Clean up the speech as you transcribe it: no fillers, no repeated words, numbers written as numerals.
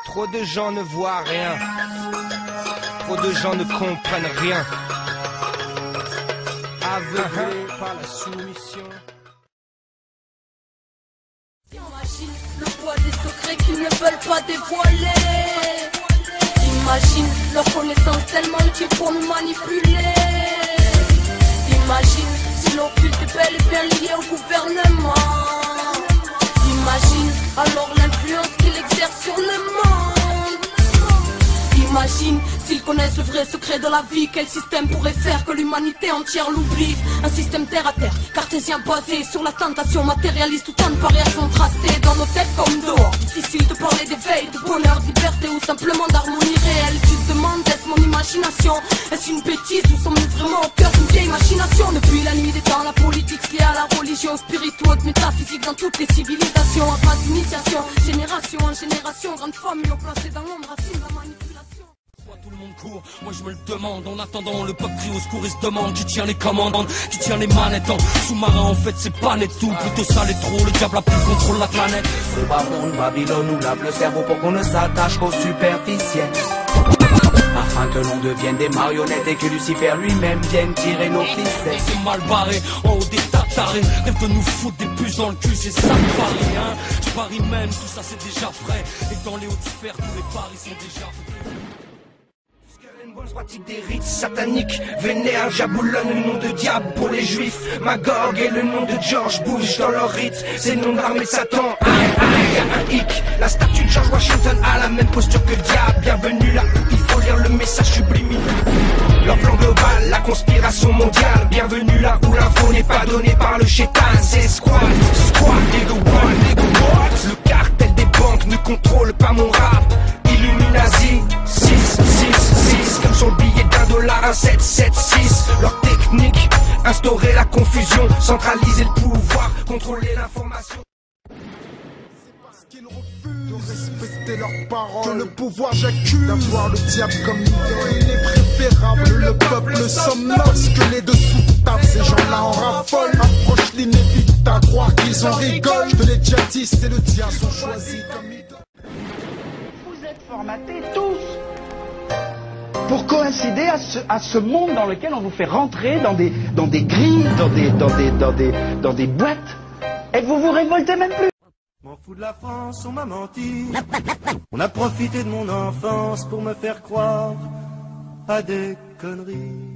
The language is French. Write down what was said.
Trop de gens ne voient rien. Trop de gens ne comprennent rien. Aveuglés par la soumission. Imagine le poids des secrets qu'ils ne veulent pas dévoiler. Imagine leur connaissance tellement utile pour nous manipuler. Imagine si l'occulte est bel et bien lié au gouvernement. Imagine alors l'influence qu'il exerce sur le monde. Imagine s'ils connaissent le vrai secret de la vie. Quel système pourrait faire que l'humanité entière l'oublie? Un système terre à terre, cartésien basé sur la tentation matérialiste où tant de barrières sont tracées dans nos têtes comme dehors. Difficile de parler d'éveil, de bonheur, de liberté ou simplement d'harmonie réelle. Tu te demandes, est-ce mon imagination? Est-ce une bêtise ou sommes-nous vraiment au cœur d'une vieille machination? Depuis la nuit des temps, la politique liée à la religion, spirituelle, métaphysique dans toutes les civilisations. À phase d'initiation, génération en génération, grande famille placée dans l'ombre, racine de la manipulation. Tout le monde court, moi je me le demande. En attendant, le peuple crie au secours et se demande qui tient les commandes, qui tient les manettes. En sous-marin, en fait, c'est pas net tout. Plutôt ça, les trop, le diable a pris le contrôle de la planète. Ce baron de Babylone nous lave le cerveau pour qu'on ne s'attache qu'au superficiel. Afin que l'on devienne des marionnettes et que Lucifer lui-même vienne tirer nos ficelles. C'est mal barré, en haut des tarés. Rêve de nous foutre des puces dans le cul, c'est ça que parie, hein. Je parie même, tout ça c'est déjà prêt. Et dans les hautes sphères, tous les paris sont déjà faits. Pratique des rites sataniques, vénère Jaboulon, le nom de diable pour les juifs. Magog et le nom de George Bush dans leur rite, c'est le nom de l'armée de Satan. Y'a un hic, la statue de George Washington a la même posture que le diable. Bienvenue là où il faut lire le message subliminal. Leur plan global, la conspiration mondiale. Bienvenue là où l'info n'est pas donnée par le chétan. C'est squad, nigga one, nigga what? Le cartel des banques ne contrôle pas mon rap. Illuminati, 6, comme sur le billet d'1$, un 776. Leur technique, instaurer la confusion, centraliser le pouvoir, contrôler l'information. C'est parce qu'ils refusent de respecter leurs paroles que le pouvoir j'accuse d'avoir le diable comme idole. Il est préférable, le peuple somnole, que les dessous tapent, ces gens-là en raffolent. Approche l'inévitable, croire qu'ils en rigolent. Je te l'ai déjà dit, c'est le diable sont choisis comme idole. Vous êtes formatés tous pour coïncider à ce monde dans lequel on vous fait rentrer dans des grilles, dans des boîtes, et vous vous révoltez même plus. M'en fous de la France, on m'a menti. On a profité de mon enfance pour me faire croire à des conneries.